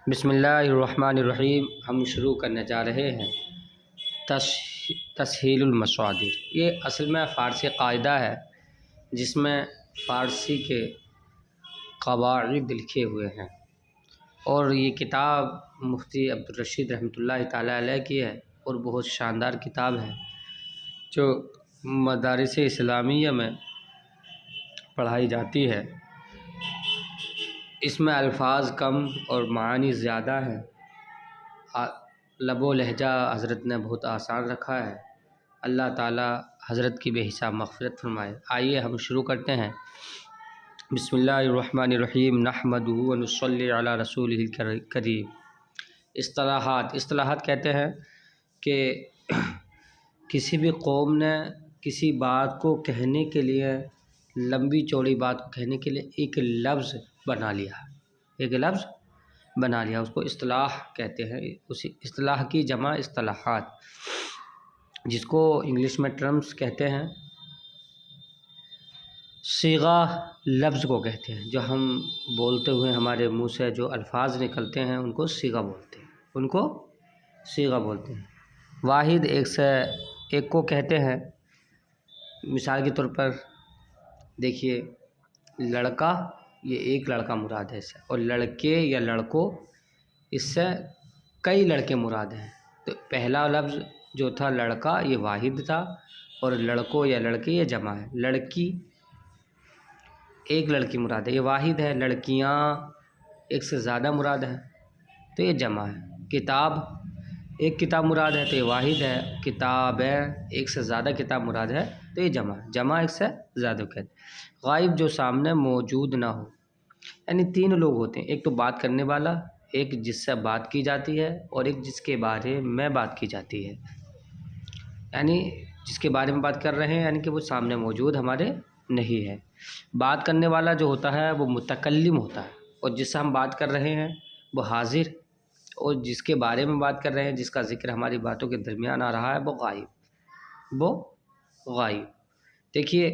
بسم اللہ الرحمن الرحیم۔ ہم شروع کرنے جا رہے ہیں تسہیل المصادر۔ یہ اصل میں فارسی قاعدہ ہے جس میں فارسی کے قواعد لکھے ہوئے ہیں، اور یہ کتاب مفتی عبدالرشید رحمۃ اللہ تعالیٰ علیہ کی ہے، اور بہت شاندار کتاب ہے جو مدارس اسلامیہ میں پڑھائی جاتی ہے۔ اس میں الفاظ کم اور معانی زیادہ ہیں۔ لب و لہجہ حضرت نے بہت آسان رکھا ہے۔ اللہ تعالی حضرت کی بے حساب مغفرت فرمائے۔ آئیے ہم شروع کرتے ہیں۔ بسم اللہ الرحمن الرحیم، نحمدہ و نصلی علی رسولہ الکریم۔ اصطلاحات کہتے ہیں کہ کسی بھی قوم نے کسی بات کو کہنے کے لیے، لمبی چوڑی بات کو کہنے کے لیے ایک لفظ بنا لیا، اس کو اصطلاح کہتے ہیں۔ اسی اصطلاح کی جمع اصطلاحات، جس کو انگلش میں ٹرمز کہتے ہیں۔ صیغہ لفظ کو کہتے ہیں، جو ہم بولتے ہوئے ہمارے منہ سے جو الفاظ نکلتے ہیں ان کو صیغہ بولتے ہیں۔ واحد ایک کو کہتے ہیں۔ مثال کے طور پر دیکھیے، لڑکا، یہ ایک لڑکا مراد ہے اس سے، اور لڑکے یا لڑکوں، اس سے کئی لڑکے مراد ہیں۔ تو پہلا لفظ جو تھا لڑکا، یہ واحد تھا، اور لڑکوں یا لڑکے یہ جمع ہے۔ لڑکی، ایک لڑکی مراد ہے، یہ واحد ہے۔ لڑکیاں، ایک سے زیادہ مراد ہے تو یہ جمع ہے۔ کتاب، ایک کتاب مراد ہے تو یہ واحد ہے۔ کتابیں، ایک سے زیادہ کتاب مراد ہے تو یہ جمع ہے۔ جمع ایک سے زیادہ کہتے ہیں۔ غائب، جو سامنے موجود نہ ہو، یعنی تین لوگ ہوتے ہیں، ایک تو بات کرنے والا، ایک جس سے بات کی جاتی ہے، اور ایک جس کے بارے میں بات کی جاتی ہے۔ یعنی جس کے بارے میں بات کر رہے ہیں، یعنی کہ وہ سامنے موجود ہمارے نہیں ہے۔ بات کرنے والا جو ہوتا ہے وہ متکلم ہوتا ہے، اور جس سے ہم بات کر رہے ہیں وہ حاضر، اور جس کے بارے میں بات کر رہے ہیں، جس کا ذکر ہماری باتوں کے درمیان آ رہا ہے، وہ غائب۔ دیکھیے،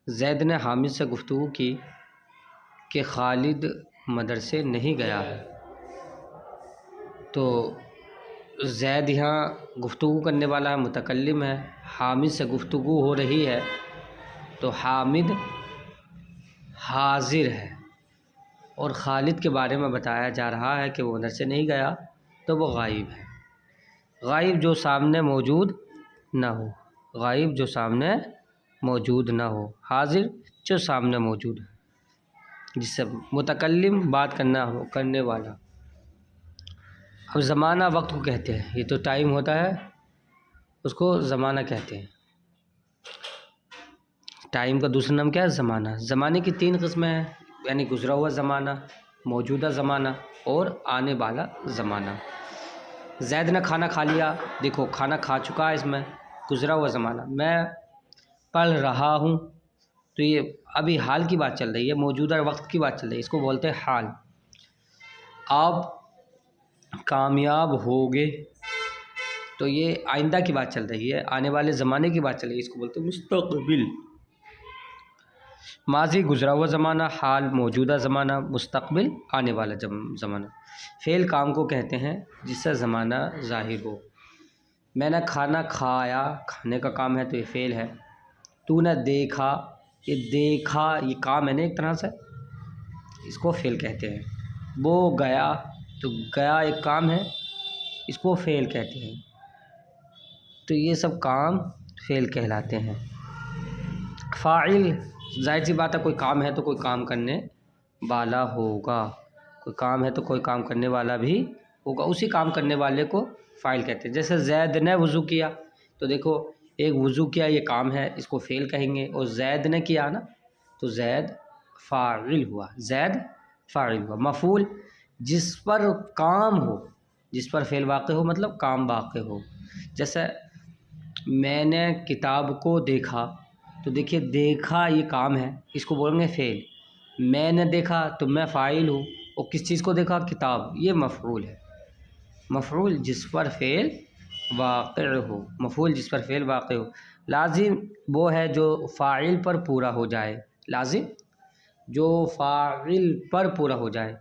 زید نے حامد سے گفتگو کی کہ خالد مدرسے نہیں گیا ہے، تو زید یہاں گفتگو کرنے والا ہے، متکلم ہے۔ حامد سے گفتگو ہو رہی ہے تو حامد حاضر ہے، اور خالد کے بارے میں بتایا جا رہا ہے کہ وہ مدرسے نہیں گیا تو وہ غائب ہے۔ غائب، جو سامنے موجود نہ ہو، غائب جو سامنے موجود نہ ہو، حاضر جو سامنے موجود ہے، جس سے متکلم بات کرنے والا۔ اب زمانہ وقت کو کہتے ہیں، یہ تو ٹائم ہوتا ہے، اس کو زمانہ کہتے ہیں۔ ٹائم کا دوسرا نام کیا ہے؟ زمانہ۔ زمانے کی تین قسمیں ہیں، یعنی گزرا ہوا زمانہ، موجودہ زمانہ اور آنے والا زمانہ۔ زید نے کھانا کھا لیا، دیکھو کھانا کھا چکا ہے، اس میں گزرا ہوا زمانہ۔ میں پڑھ رہا ہوں، تو یہ ابھی حال کی بات چل رہی ہے، موجودہ وقت کی بات چل رہی ہے، اس کو بولتے ہیں حال۔ آپ کامیاب ہوگے، تو یہ آئندہ کی بات چل رہی ہے، آنے والے زمانے کی بات چل رہی ہے، اس کو بولتے ہیں مستقبل۔ ماضی گزرا ہوا زمانہ، حال موجودہ زمانہ، مستقبل آنے والا زمانہ۔ فعل کام کو کہتے ہیں جس سے زمانہ ظاہر ہو۔ میں نے کھانا کھایا، کھانے کا کام ہے تو یہ فعل ہے۔ تو نے دیکھا، یہ دیکھا یہ کام ہے نا ایک طرح سے، اس کو فعل کہتے ہیں۔ وہ گیا، تو گیا ایک کام ہے، اس کو فعل کہتے ہیں۔ تو یہ سب کام فعل کہلاتے ہیں۔ فاعل، ظاہر سی بات ہے، کوئی کام ہے تو کوئی کام کرنے والا ہوگا، کوئی کام ہے تو کوئی کام کرنے والا بھی ہوگا، اسی کام کرنے والے کو فاعل کہتے ہیں۔ جیسے زید نے وضو کیا، تو دیکھو ایک وضو کیا یہ کام ہے، اس کو فعل کہیں گے، اور زید نے کیا نا تو زید فاعل ہوا، زید فاعل ہوا۔ مفعول، جس پر کام ہو، جس پر فعل واقع ہو، مطلب کام واقع ہو۔ جیسے میں نے کتاب کو دیکھا، تو دیکھیے دیکھا یہ کام ہے، اس کو بولیں گے فعل۔ میں نے دیکھا تو میں فاعل ہوں، اور کس چیز کو دیکھا؟ کتاب، یہ مفعول ہے۔ مفعول جس پر فعل واقع ہو، مفعول جس پر فعل واقع ہو۔ لازم وہ ہے جو فاعل پر پورا ہو جائے، لازم جو فاعل پر پورا ہو جائے۔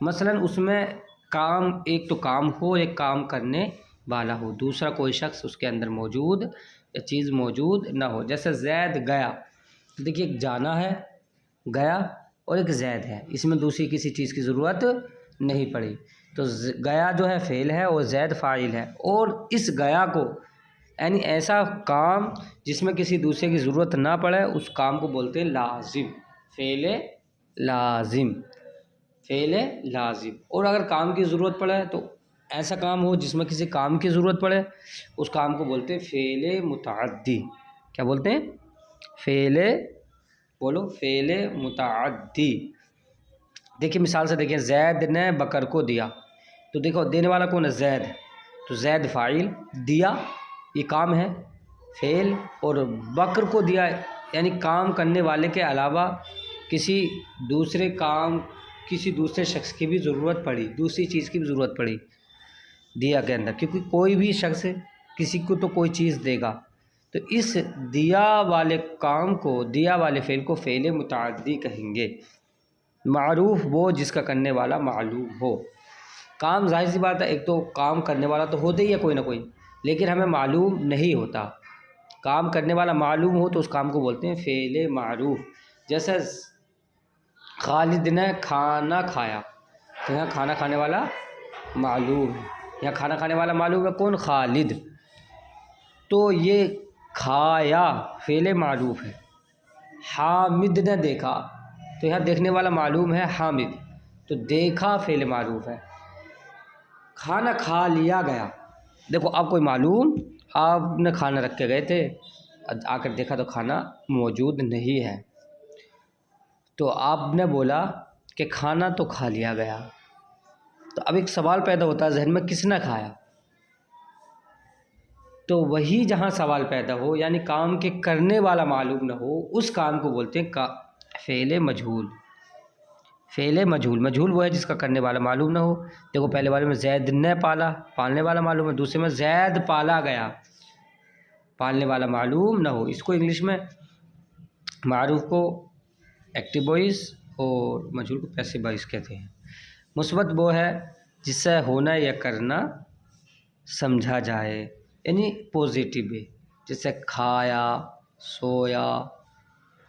مثلاً اس میں کام، ایک تو کام ہو، ایک کام کرنے والا ہو، دوسرا کوئی شخص اس کے اندر موجود یا چیز موجود نہ ہو. جیسے زید گیا، دیکھیے ایک جانا ہے گیا اور ایک زید ہے، اس میں دوسری کسی چیز کی ضرورت نہیں پڑی. تو گیا جو ہے فعل ہے اور زید فاعل ہے. اور اس گیا کو یعنی ایسا کام جس میں کسی دوسرے کی ضرورت نہ پڑے اس کام کو بولتے ہیں لازم، فعل لازم، فعل لازم. اور اگر کام کی ضرورت پڑے تو ایسا کام ہو جس میں کسی کام کی ضرورت پڑے اس کام کو بولتے ہیں فعل متعدی. کیا بولتے ہیں؟ فعل، بولو، فعل متعدی. دیکھیے مثال سے دیکھیں، زید نے بکر کو دیا، تو دیکھو دینے والا کون ہے؟ زید. تو زید فاعل، دیا یہ کام ہے فعل، اور بکر کو دیا یعنی کام کرنے والے کے علاوہ کسی دوسرے کام، کسی دوسرے شخص کی بھی ضرورت پڑی، دوسری چیز کی بھی ضرورت پڑی دیا کے اندر، کیونکہ کوئی بھی شخص کسی کو تو کوئی چیز دے گا. تو اس دیا والے کام کو، دیا والے فعل کو فعل متعدی کہیں گے. معروف وہ جس کا کرنے والا معلوم ہو. کام ظاہر سی بات ہے، ایک تو کام کرنے والا تو ہوتا ہی ہے کوئی نہ کوئی، لیکن ہمیں معلوم نہیں ہوتا. کام کرنے والا معلوم ہو تو اس کام کو بولتے ہیں فعل معروف. جیسے خالد نے کھانا کھایا، تو یہاں کھانا کھانے والا معلوم ہے، یہاں کھانا کھانے والا معلوم ہے کون؟ خالد. تو یہ کھایا فعل معروف ہے. حامد نے دیکھا، تو یہاں دیکھنے والا معلوم ہے حامد، تو دیکھا فعل معروف ہے. کھانا کھا لیا گیا، دیکھو اب کوئی معلوم، آپ نے کھانا رکھ کے گئے تھے، آ کر دیکھا تو کھانا موجود نہیں ہے، تو آپ نے بولا کہ کھانا تو کھا لیا گیا. تو اب ایک سوال پیدا ہوتا ہے ذہن میں، کس نے کھایا؟ تو وہی جہاں سوال پیدا ہو یعنی کام کے کرنے والا معلوم نہ ہو اس کام کو بولتے ہیں فعل مجہول. فعل مجہول، مجہول وہ ہے جس کا کرنے والا معلوم نہ ہو. دیکھو پہلے والے میں زید نے پالا، پالنے والا معلوم ہے، دوسرے میں زید پالا گیا، پالنے والا معلوم نہ ہو. اس کو انگلش میں معروف کو ایکٹیو وائس اور مجہول کو پیسیو وائس کہتے ہیں. مثبت وہ ہے جس سے ہونا یا کرنا سمجھا جائے یعنی پازیٹیو ہے، جیسے کھایا، سویا،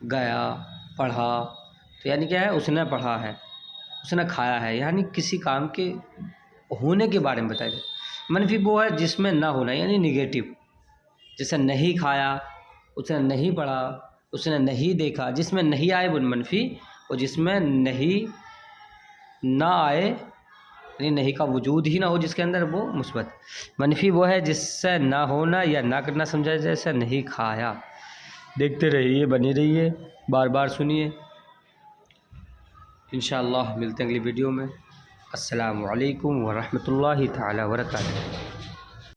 گیا، پڑھا. تو یعنی کیا ہے؟ اس نے پڑھا ہے، اس نے کھایا ہے، یعنی کسی کام کے ہونے کے بارے میں بتایا جائے. منفی وہ ہے جس میں نہ ہونا یعنی نگیٹو، جیسے نہیں کھایا، اس نے نہیں پڑھا، اس نے نہیں دیکھا. جس میں نہیں آئے وہ منفی، اور جس میں نہیں نہ آئے یعنی نہیں کا وجود ہی نہ ہو جس کے اندر، وہ مثبت. منفی وہ ہے جس سے نہ ہونا یا نہ کرنا سمجھا جائے، جیسے نہیں کھایا. دیکھتے رہیے، بنے رہیے، بار بار سنیے. انشاءاللہ ملتے ہیں اگلی ویڈیو میں. السلام علیکم ورحمۃ اللہ تعالی وبرکاتہ.